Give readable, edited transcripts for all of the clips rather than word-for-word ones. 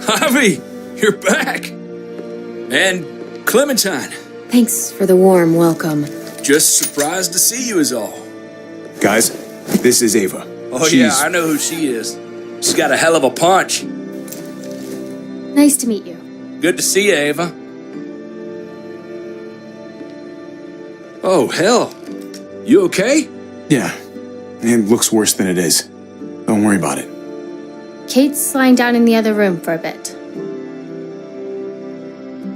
Javi, you're back. And Clementine. Thanks for the warm welcome. Just surprised to see you is all. Guys, this is Ava. Oh yeah, I know who she is. She's got a hell of a punch. Nice to meet you. Good to see you, Ava. Oh, hell. You okay? Yeah, it looks worse than it is. Don't worry about it. Kate's lying down in the other room for a bit.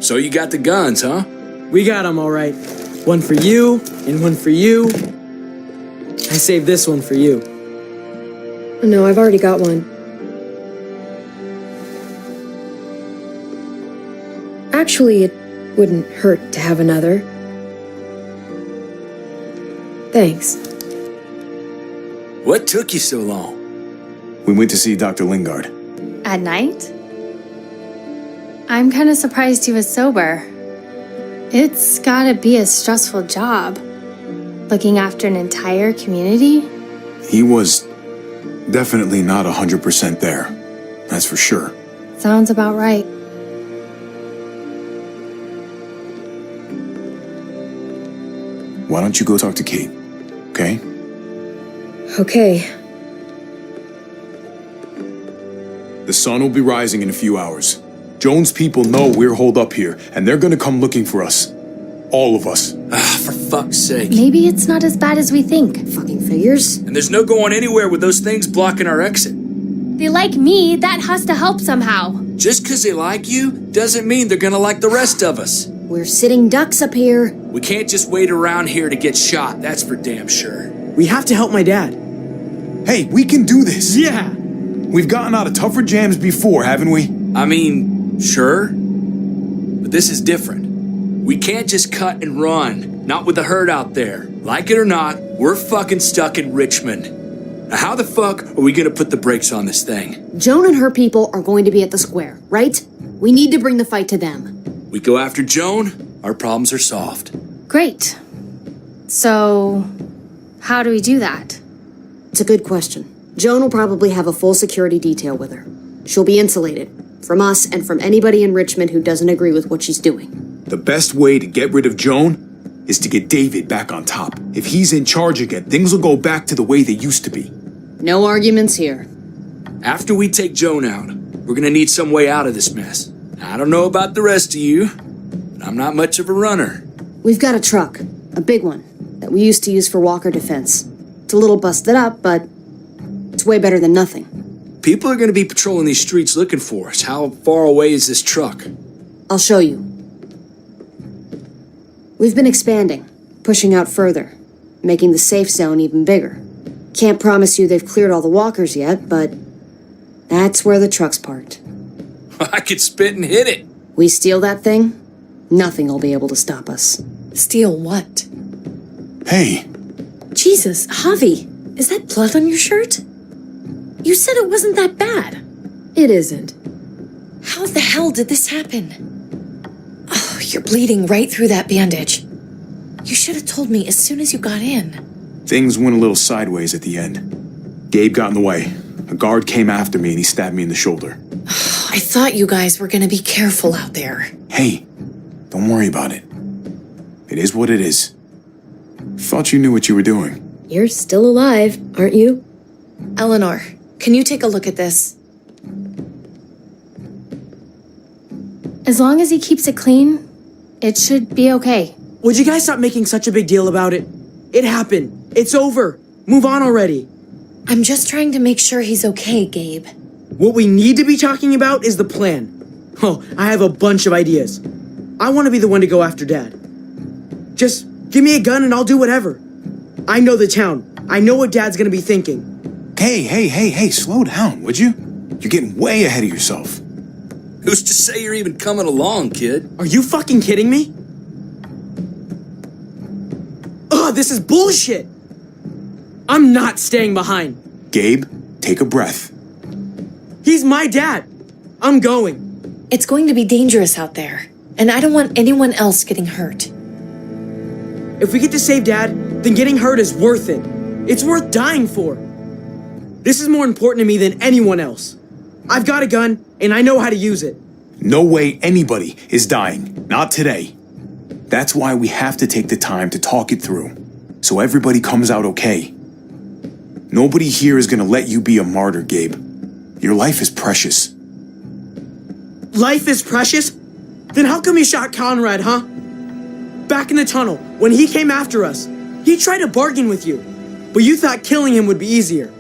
So you got the guns, huh? We got them all right. One for you, and one for you. I saved this one for you. No, I've already got one. Actually, it wouldn't hurt to have another. Thanks. What took you so long? We went to see Dr. Lingard. At night? I'm kind of surprised he was sober. It's gotta be a stressful job. Looking after an entire community? He was definitely not 100% there. That's for sure. Sounds about right. Why don't you go talk to Kate, okay? Okay. The sun will be rising in a few hours. Joan's people know we're holed up here, and they're gonna come looking for us. All of us. For fuck's sake. Maybe it's not as bad as we think. Fucking figures. And there's no going anywhere with those things blocking our exit. They like me, that has to help somehow. Just 'cause they like you doesn't mean they're gonna like the rest of us. We're sitting ducks up here. We can't just wait around here to get shot, that's for damn sure. We have to help my dad. Hey, we can do this. Yeah! We've gotten out of tougher jams before, haven't we? I mean, sure. But this is different. We can't just cut and run. Not with the herd out there. Like it or not, we're fucking stuck in Richmond. Now how the fuck are we gonna put the brakes on this thing? Joan and her people are going to be at the square, right? We need to bring the fight to them. We go after Joan, our problems are solved. Great. So, how do we do that? It's a good question. Joan will probably have a full security detail with her. She'll be insulated. From us and from anybody in Richmond who doesn't agree with what she's doing. The best way to get rid of Joan is to get David back on top. If he's in charge again, things will go back to the way they used to be. No arguments here. After we take Joan out, we're gonna need some way out of this mess. I don't know about the rest of you, but I'm not much of a runner. We've got a truck. A big one. That we used to use for walker defense. It's a little busted up, but it's way better than nothing. People are gonna be patrolling these streets looking for us. How far away is this truck? I'll show you. We've been expanding, pushing out further, making the safe zone even bigger. Can't promise you they've cleared all the walkers yet, but that's where the truck's parked. I could spit and hit it. We steal that thing, nothing will be able to stop us. Steal what? Hey, Jesus, Javi, is that blood on your shirt? You said it wasn't that bad. It isn't. How the hell did this happen? Oh, you're bleeding right through that bandage. You should have told me as soon as you got in. things went a little sideways at the end. Gabe got in the way. A guard came after me and he stabbed me in the shoulder. I thought you guys were gonna be careful out there. Hey, don't worry about it. It is what it is. Thought you knew what you were doing. You're still alive, aren't you? Eleanor, can you take a look at this? As long as he keeps it clean, it should be okay. Would you guys stop making such a big deal about it? It happened. It's over. Move on already. I'm just trying to make sure he's okay, Gabe. What we need to be talking about is the plan. Oh, I have a bunch of ideas. I want to be the one to go after Dad. Just give me a gun and I'll do whatever. I know the town. I know what Dad's gonna be thinking. Hey, slow down, would you? You're getting way ahead of yourself. Who's to say you're even coming along, kid? Are you fucking kidding me? Ugh, this is bullshit! I'm not staying behind. Gabe, take a breath. He's my dad. I'm going. It's going to be dangerous out there, and I don't want anyone else getting hurt. If we get to save Dad, then getting hurt is worth it. It's worth dying for. This is more important to me than anyone else. I've got a gun, and I know how to use it. No way anybody is dying. Not today. That's why we have to take the time to talk it through, so everybody comes out okay. Nobody here is gonna let you be a martyr, Gabe. Your life is precious. Life is precious? Then how come you shot Conrad, huh? Back in the tunnel, when he came after us, he tried to bargain with you, but you thought killing him would be easier.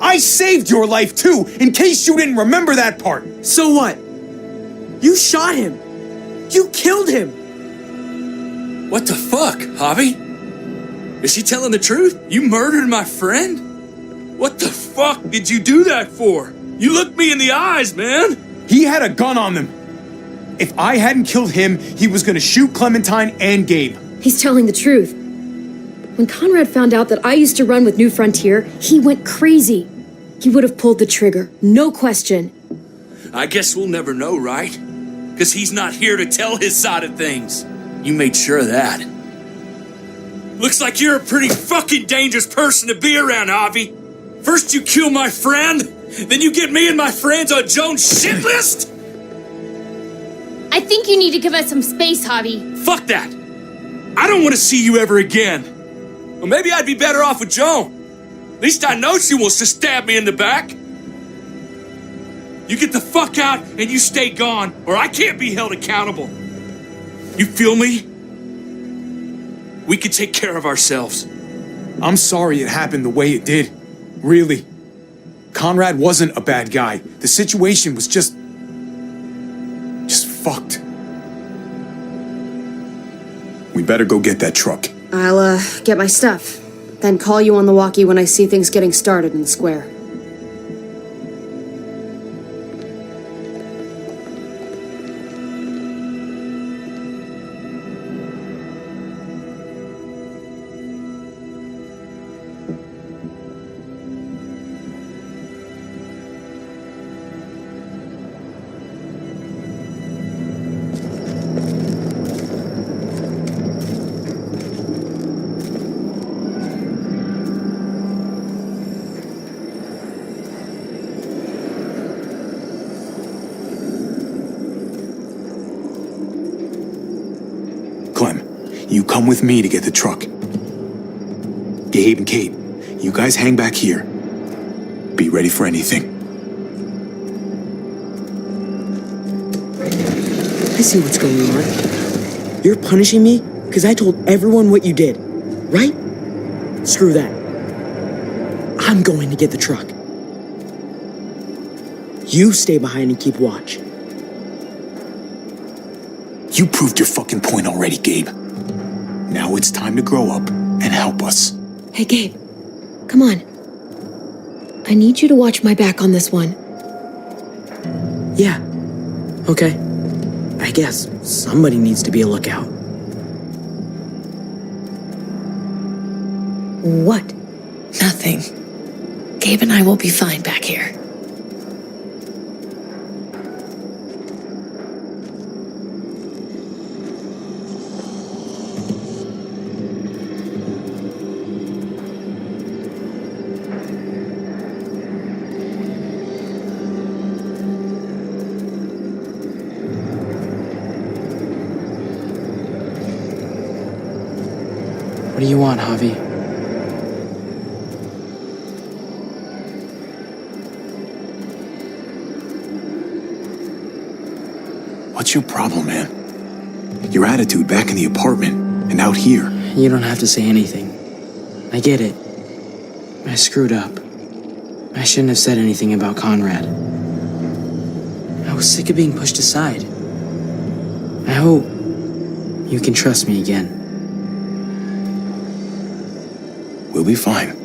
I saved your life too, in case you didn't remember that part. So what? You shot him. You killed him. What the fuck, Javi? Is she telling the truth? You murdered my friend? What the fuck did you do that for? You looked me in the eyes, man. He had a gun on them. If I hadn't killed him, he was gonna shoot Clementine and Gabe. He's telling the truth. When Conrad found out that I used to run with New Frontier, he went crazy. He would have pulled the trigger, no question. I guess we'll never know, right? Because he's not here to tell his side of things. You made sure of that. Looks like you're a pretty fucking dangerous person to be around, Javi. First you kill my friend, then you get me and my friends on Jones' shit list? I think you need to give us some space, Javi. Fuck that. I don't want to see you ever again. Well, maybe I'd be better off with Joan. At least I know she wants to stab me in the back. You get the fuck out and you stay gone, or I can't be held accountable. You feel me? We can take care of ourselves. I'm sorry it happened the way it did. Really. Conrad wasn't a bad guy. The situation was just fucked. We better go get that truck. I'll, get my stuff. Then call you on the walkie when I see things getting started in the square. You come with me to get the truck. Gabe and Kate, you guys hang back here. Be ready for anything. I see what's going on. You're punishing me because I told everyone what you did, right? Screw that. I'm going to get the truck. You stay behind and keep watch. You proved your fucking point already, Gabe. Now it's time to grow up and help us. Hey, Gabe. Come on. I need you to watch my back on this one. Yeah. Okay. I guess somebody needs to be a lookout. What? Nothing. Gabe and I will be fine back here. What do you want, Javi? What's your problem, man? Your attitude back in the apartment and out here. You don't have to say anything. I get it. I screwed up. I shouldn't have said anything about Conrad. I was sick of being pushed aside. I hope you can trust me again. We'll be fine.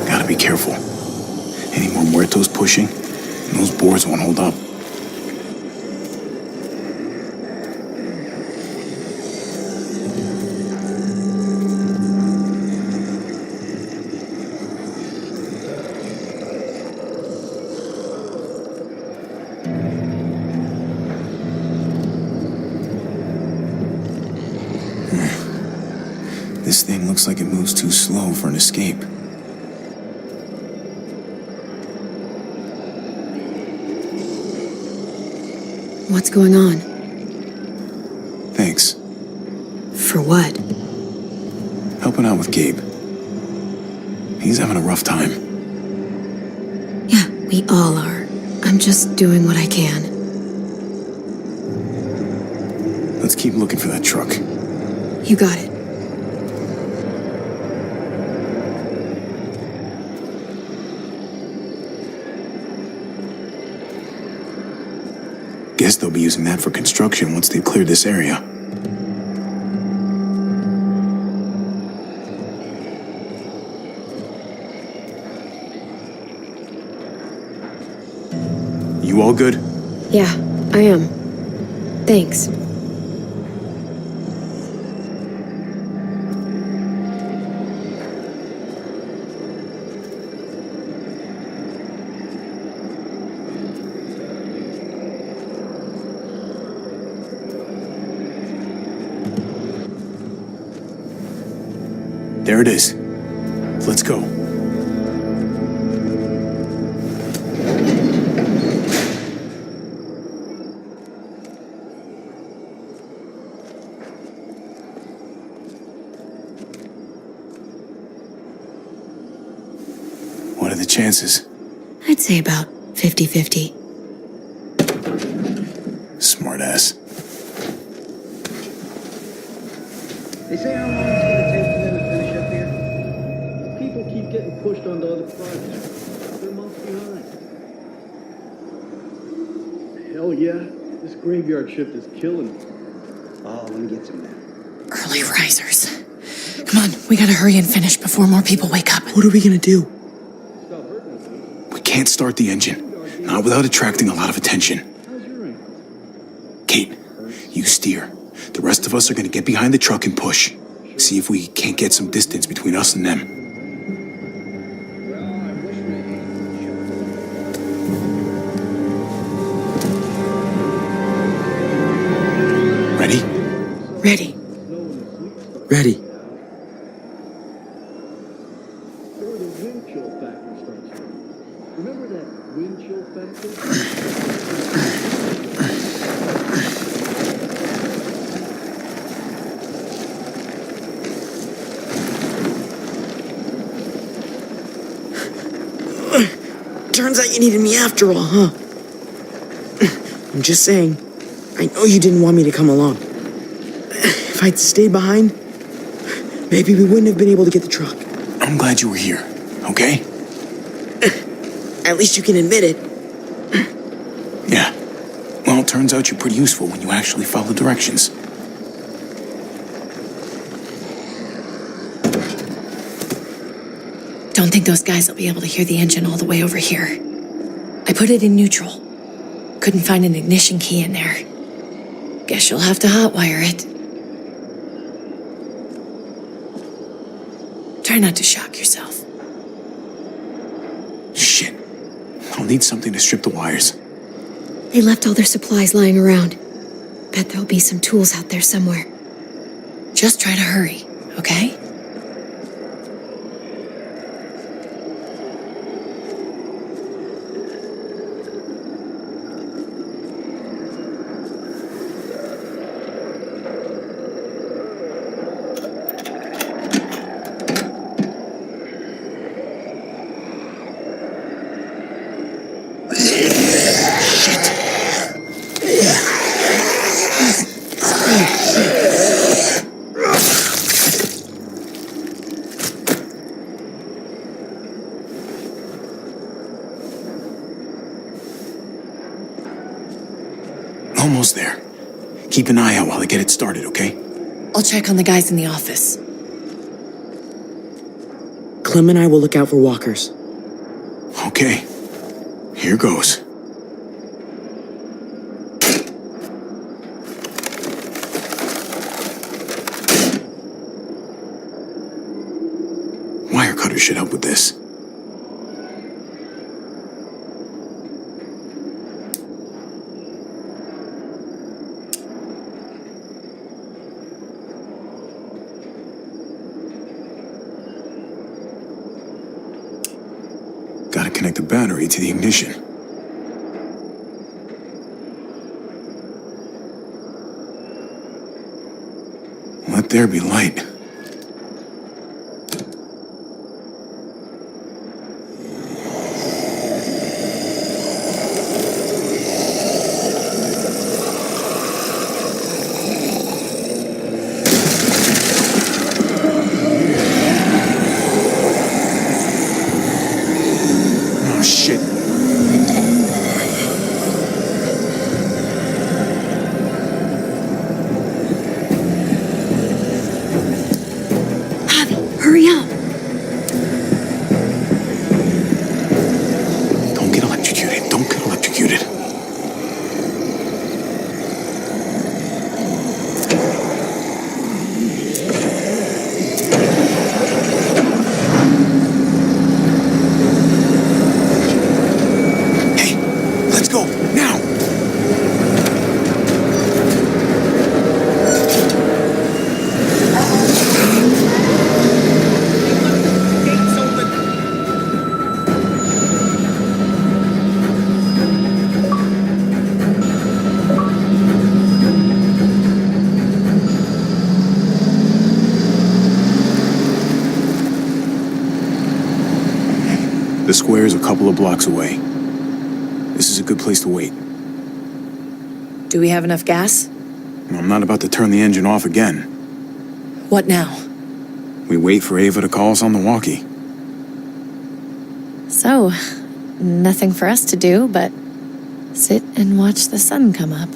Gotta be careful. Any more muertos pushing, and those boards won't hold up. Looks like it moves too slow for an escape. What's going on? Thanks. For what? Helping out with Gabe. He's having a rough time. Yeah, we all are. I'm just doing what I can. Let's keep looking for that truck. You got it. Guess they'll be using that for construction once they've cleared this area. You all good? Yeah, I am. Thanks. There it is. Let's go. What are the chances? I'd say about 50-50. Smartass. They say how long it's going to take for them to finish up here? People keep getting pushed onto other projects. They're months behind. Hell yeah. This graveyard shift is killing me. Oh, let me get some now. Early risers. Come on, we gotta hurry and finish before more people wake up. What are we gonna do? Stop hurting us. We can't start the engine. Not without attracting a lot of attention. How's your ankle? Kate, you steer. The rest of us are gonna get behind the truck and push. See if we can't get some distance between us and them. Well, I wish maybe. Ready? Ready. Ready. Or the wind chill factor starts from. Remember that wind chill factor? Turns out you needed me after all, huh? I'm just saying, I know you didn't want me to come along. If I'd stayed behind, maybe we wouldn't have been able to get the truck. I'm glad you were here, okay? At least you can admit it. Yeah. Well, it turns out you're pretty useful when you actually follow directions. Don't think those guys will be able to hear the engine all the way over here. I put it in neutral. Couldn't find an ignition key in there. Guess you'll have to hotwire it. Try not to shock yourself. Shit. I'll need something to strip the wires. They left all their supplies lying around. Bet there'll be some tools out there somewhere. Just try to hurry, okay? Almost there. Keep an eye out while I get it started, okay? I'll check on the guys in the office. Clem and I will look out for walkers. Okay. Here goes. Wire cutter should help with this. Gotta connect the battery to the ignition. Let there be light. Oh, shit. Hurry up! Don't get electrocuted. Don't get electrocuted. Hey, let's go, now! The square is a couple of blocks away. This is a good place to wait. Do we have enough gas? I'm not about to turn the engine off again. What now? We wait for Ava to call us on the walkie. So, nothing for us to do but sit and watch the sun come up.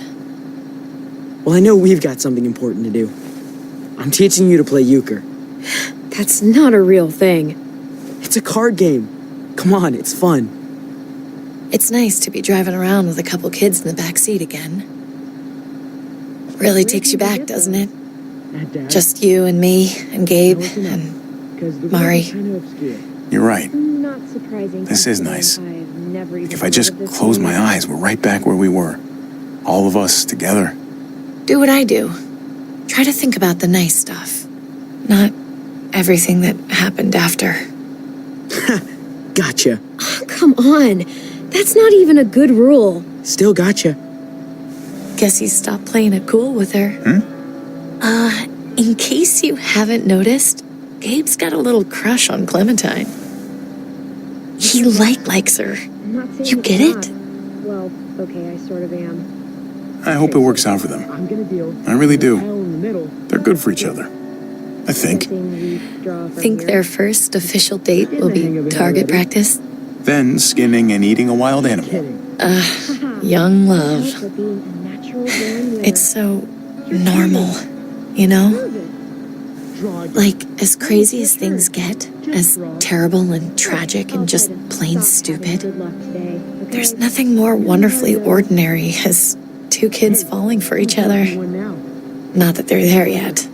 Well, I know we've got something important to do. I'm teaching you to play euchre. That's not a real thing. It's a card game. Come on, it's fun. It's nice to be driving around with a couple kids in the back seat again. Really takes you back, doesn't it? Just you and me and Gabe and Mari. You're right. Not surprising. This is nice. I've never even If I just heard of this close movie. my eyes, we're right back where we were. All of us together. Do what I do. Try to think about the nice stuff. Not everything that happened after. Gotcha. Oh, come on. That's not even a good rule. Still gotcha. Guess he stopped playing it cool with her. In case you haven't noticed, Gabe's got a little crush on Clementine. He likes her. I'm not saying You it's get not. it? Well, okay, I sort of am. I hope it works out for them. I'm gonna deal. I really do. Hell in the middle. They're good for each other. I think. Guessing we draw from Think here. their first official date will be target practice? Then skinning and eating a wild animal. Haha. Young love. Also being a natural born winner. It's so normal, you know? Prove it. Draw again. Like, as crazy as things get, as terrible and tragic and just plain stupid, Good luck today. Okay? there's nothing more wonderfully ordinary as two kids falling for each other. One now. Not that they're there yet,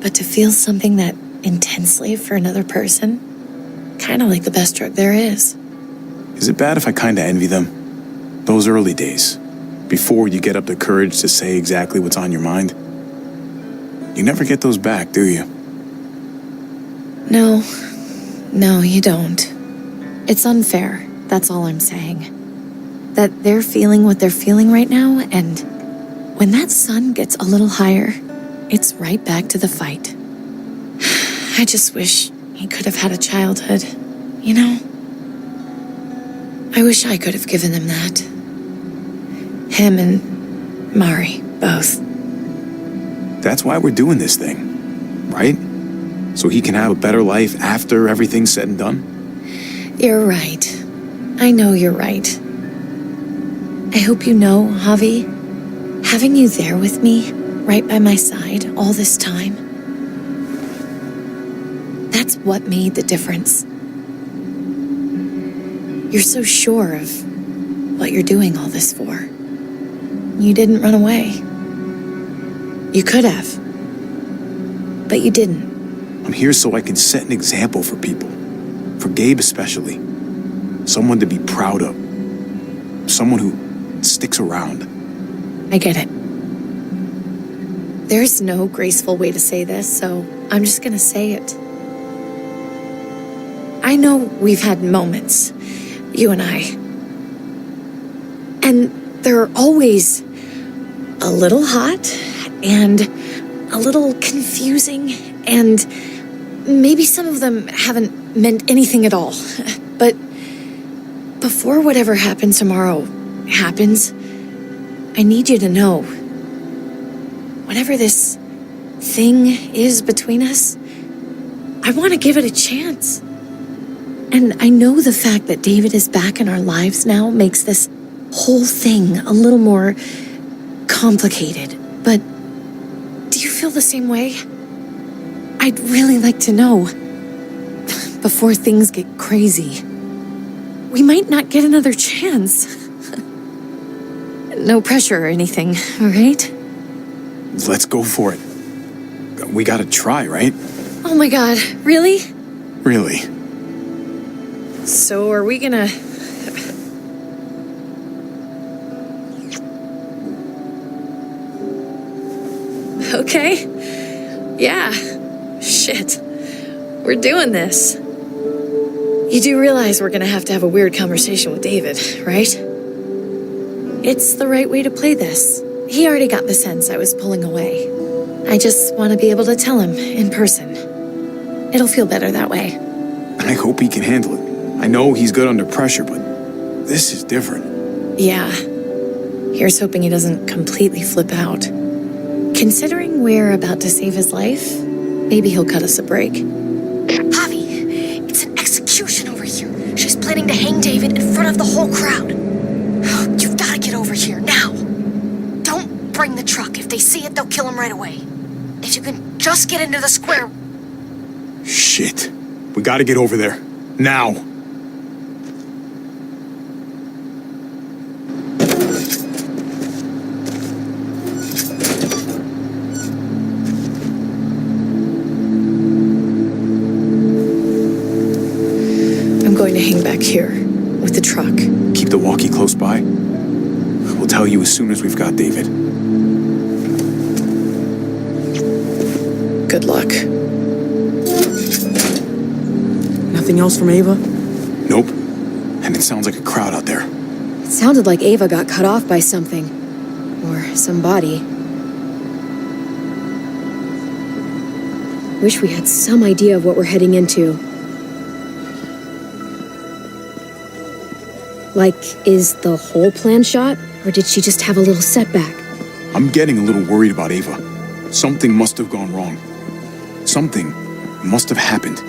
but to feel something that intensely for another person, kind of like the best drug there is. Is it bad if I kinda envy them? Those early days, before you get up the courage to say exactly what's on your mind. You never get those back, do you? No, you don't. It's unfair, that's all I'm saying. That they're feeling what they're feeling right now, and when that sun gets a little higher, it's right back to the fight. I just wish he could have had a childhood, you know? I wish I could have given them that. Him and Mari, both. That's why we're doing this thing, right? So he can have a better life after everything's said and done? You're right. I know you're right. I hope you know, Javi, having you there with me, right by my side, all this time, that's what made the difference. You're so sure of what you're doing all this for. You didn't run away. You could have, but you didn't. I'm here so I can set an example for people. For Gabe especially. Someone to be proud of. Someone who sticks around. I get it. There's no graceful way to say this, so I'm just gonna say it. I know we've had moments You and I. And they're always a little hot and a little confusing, and maybe some of them haven't meant anything at all. But before whatever happens tomorrow happens, I need you to know, whatever this thing is between us, I want to give it a chance. And I know the fact that David is back in our lives now makes this whole thing a little more complicated. But do you feel the same way? I'd really like to know before things get crazy. We might not get another chance. No pressure or anything, all right? Let's go for it. We gotta try, right? Oh my god, really? Really. So are we gonna... Okay. Yeah. Shit. We're doing this. You do realize we're gonna have to have a weird conversation with David, right? It's the right way to play this. He already got the sense I was pulling away. I just want to be able to tell him in person. It'll feel better that way. I hope he can handle it. I know he's good under pressure, but this is different. Yeah. Here's hoping he doesn't completely flip out. Considering we're about to save his life, maybe he'll cut us a break. Javi, it's an execution over here. She's planning to hang David in front of the whole crowd. You've got to get over here now. Don't bring the truck. If they see it, they'll kill him right away. If you can just get into the square. Shit. We gotta get over there. Now. I'm going to hang back here with the truck. Keep the walkie close by. We'll tell you as soon as we've got David. Good luck. Nothing else from Ava? Nope. And it sounds like a crowd out there. It sounded like Ava got cut off by something. Or somebody. Wish we had some idea of what we're heading into. Like, is the whole plan shot? Or did she just have a little setback? I'm getting a little worried about Ava. Something must have gone wrong. Something must have happened.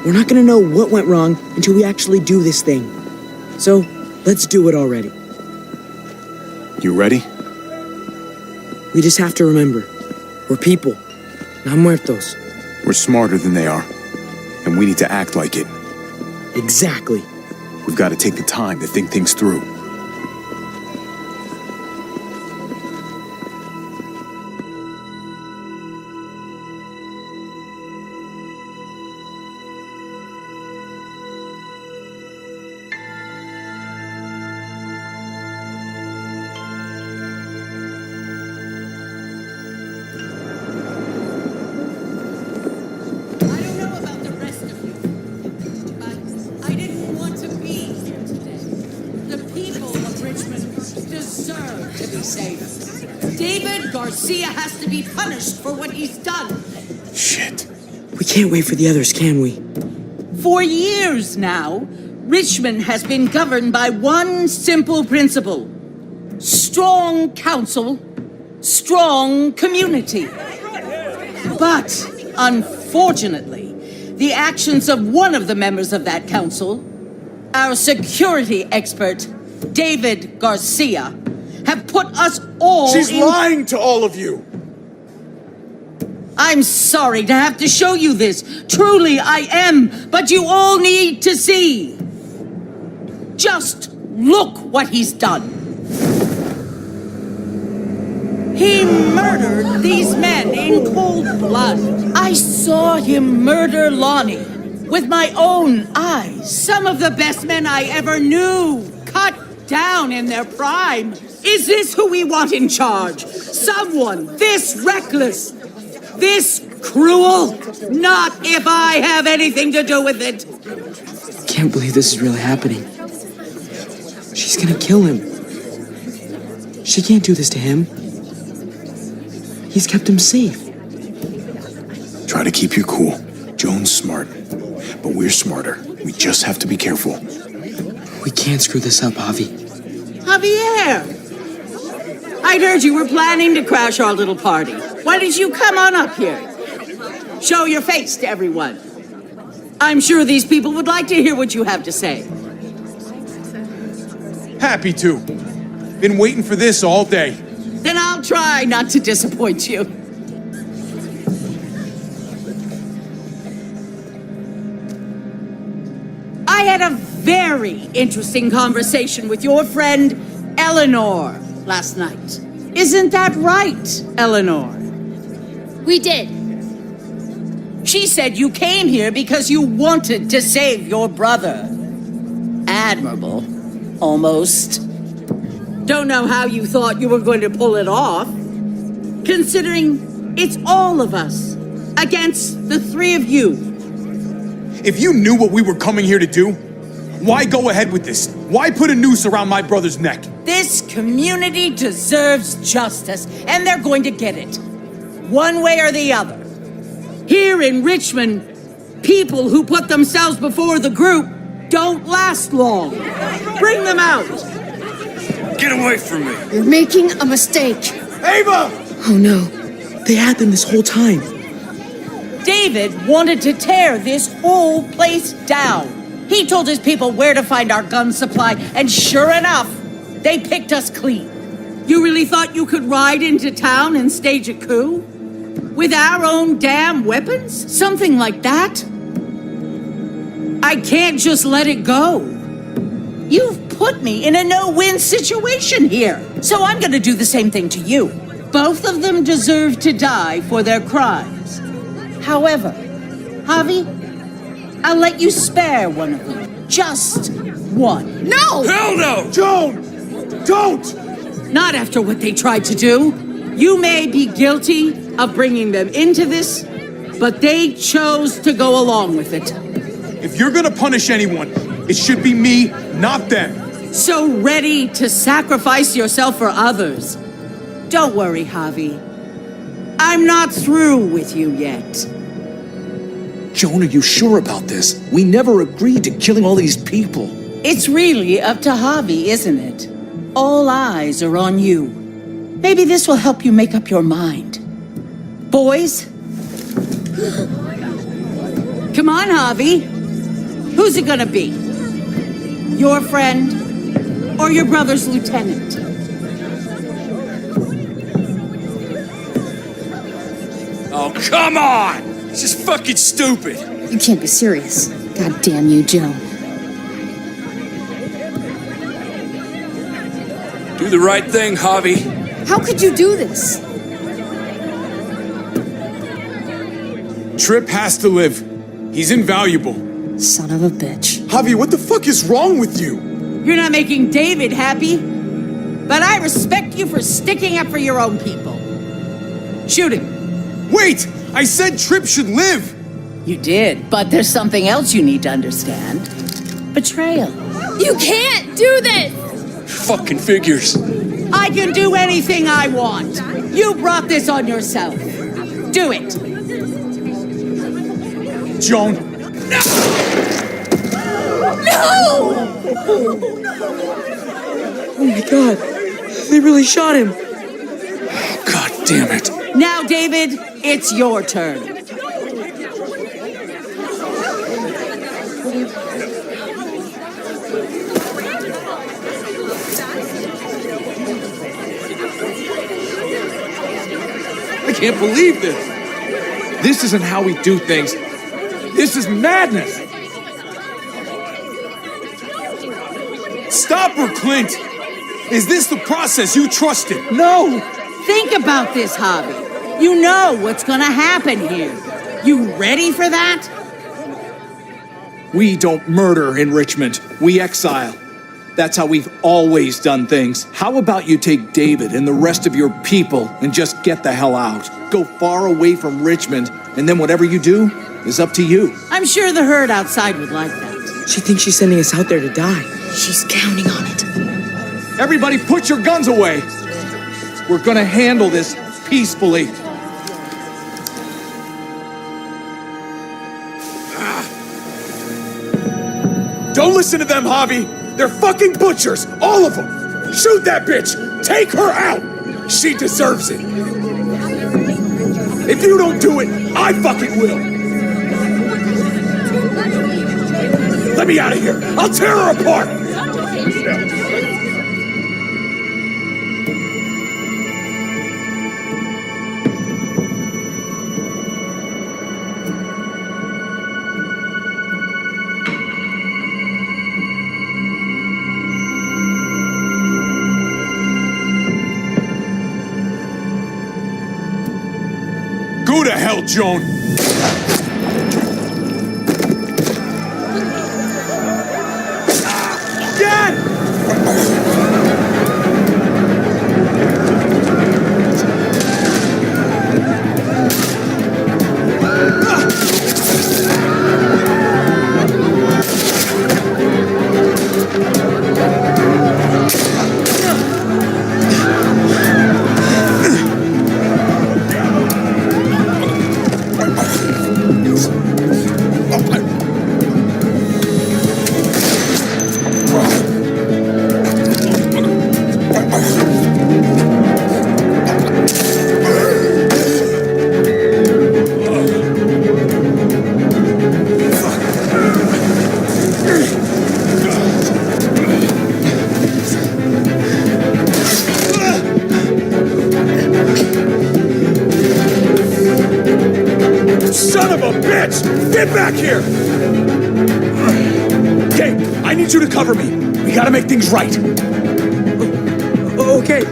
We're not gonna know what went wrong until we actually do this thing. So, let's do it already. You ready? We just have to remember, we're people, not muertos. We're smarter than they are. And we need to act like it. Exactly. We've got to take the time to think things through. I don't know about the rest of you, but I didn't want to be here today. The people of Richmond deserve to be safe. David Garcia has to be punished for what he's done. Shit. We can't wait for the others, can we? For years now, Richmond has been governed by one simple principle: strong council, strong community. But, unfortunately, the actions of one of the members of that council, our security expert, David Garcia, have put us all She's lying to all of you! I'm sorry to have to show you this. Truly, I am. But you all need to see. Just look what he's done. He murdered these men in cold blood. I saw him murder Lonnie with my own eyes. Some of the best men I ever knew, cut down in their prime. Is this who we want in charge? Someone this reckless, this cruel? Not if I have anything to do with it. Can't believe this is really happening. She's gonna kill him. She can't do this to him. He's kept him safe. Try to keep your cool. Joan's smart, but we're smarter. We just have to be careful. We can't screw this up, Javi. Javier! I'd heard you were planning to crash our little party. Why did you come on up here? Show your face to everyone. I'm sure these people would like to hear what you have to say. Happy to. Been waiting for this all day. Then I'll try not to disappoint you. I had a very interesting conversation with your friend Eleanor last night. Isn't that right, Eleanor? We did. She said you came here because you wanted to save your brother. Admirable. Almost. Don't know how you thought you were going to pull it off, considering it's all of us against the three of you. If you knew what we were coming here to do, why go ahead with this? Why put a noose around my brother's neck? This community deserves justice, and they're going to get it. One way or the other. Here in Richmond, people who put themselves before the group don't last long. Bring them out. Get away from me. You're making a mistake. Ava! Oh no, they had them this whole time. David wanted to tear this whole place down. He told his people where to find our gun supply, and sure enough, they picked us clean. You really thought you could ride into town and stage a coup? With our own damn weapons? Something like that? I can't just let it go. You've put me in a no-win situation here, so I'm gonna do the same thing to you. Both of them deserve to die for their crimes. However, Javi, I'll let you spare one of them. Just one. No! Hell no! Joan! Don't! Not after what they tried to do. You may be guilty of bringing them into this, but they chose to go along with it. If you're gonna punish anyone, it should be me, not them. So ready to sacrifice yourself for others. Don't worry, Javi. I'm not through with you yet. Joan, are you sure about this? We never agreed to killing all these people. It's really up to Javi, isn't it? All eyes are on you. Maybe this will help you make up your mind. Boys? Come on, Javi. Who's it gonna be? Your friend or your brother's lieutenant? Oh, come on! It's just fucking stupid. You can't be serious. God damn you, Joan. Do the right thing, Javi. How could you do this? Trip has to live. He's invaluable. Son of a bitch. Javi, what the fuck is wrong with you? You're not making David happy, but I respect you for sticking up for your own people. Shoot him. Wait! I said Trip should live! You did, but there's something else you need to understand. Betrayal. You can't do this! Fucking figures. I can do anything I want. You brought this on yourself. Do it. Joan! Oh my god, they really shot him. God damn it. Now, David, it's your turn. I can't believe this! This isn't how we do things. This is madness! Stop her, Clint! Is this the process you trusted? No! Think about this, Javi. You know what's gonna happen here. You ready for that? We don't murder in Richmond. We exile. That's how we've always done things. How about you take David and the rest of your people and just get the hell out? Go far away from Richmond, and then whatever you do is up to you. I'm I'm sure the herd outside would like that. She thinks she's sending us out there to die. She's counting on it. Everybody put your guns away. We're gonna handle this peacefully. Don't listen to them, Javi. They're fucking butchers, all of them. Shoot that bitch. Take her out. She deserves it. If you don't do it, I fucking will. Let me out of here. I'll tear her apart. Go to hell, Joan! Dad! Son of a bitch! Get back here! Okay, I need you to cover me. We gotta make things right. Okay.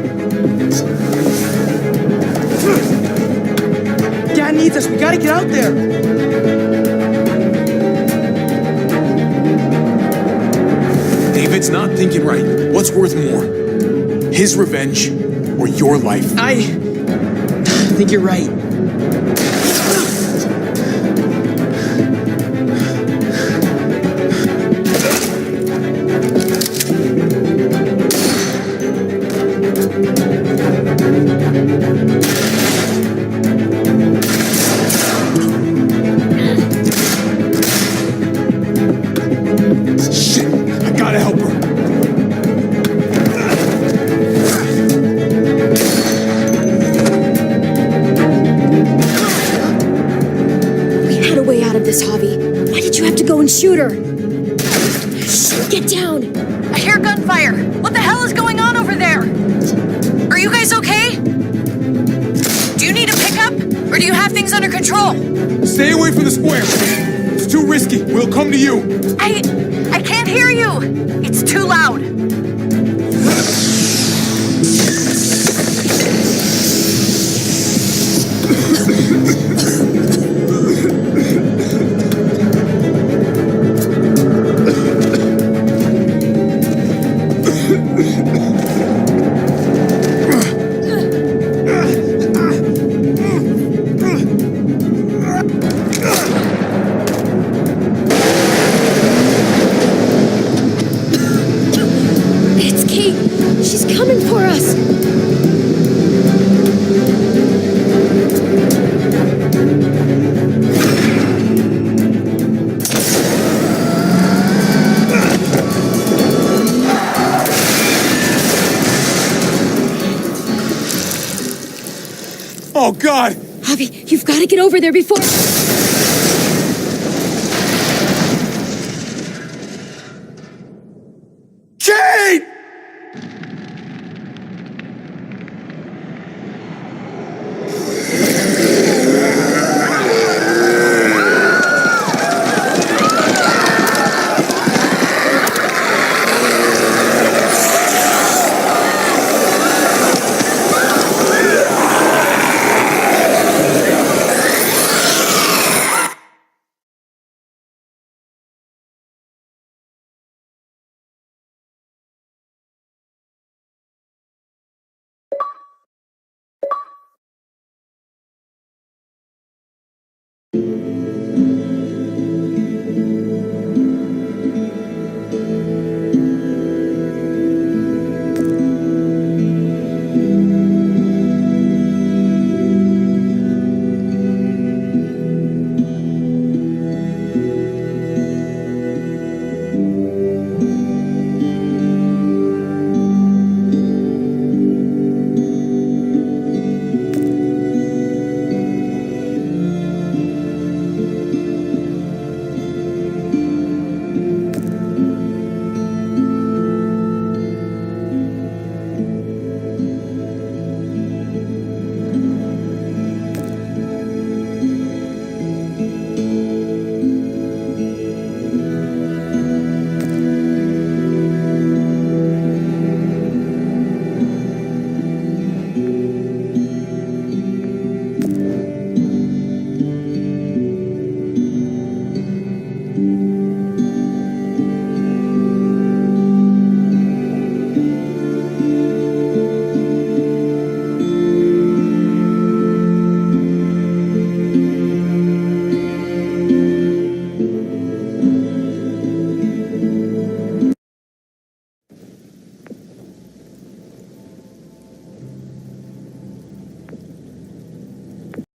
Dad needs us. We gotta get out there. David's not thinking right. What's worth more? His revenge or your life? I think you're right. Shit, I gotta help her. We had a way out of this, Javi. Why did you have to go and shoot her? Get down! I hear gunfire. What the hell is going on over there? Are you guys okay? Do you need a pickup? Or do you have things under control? Stay away from the square. It's too risky. We'll come to you. I can't hear you. It's too loud. It's Kate. She's coming for us. Oh, God! Javi, you've got to get over there before...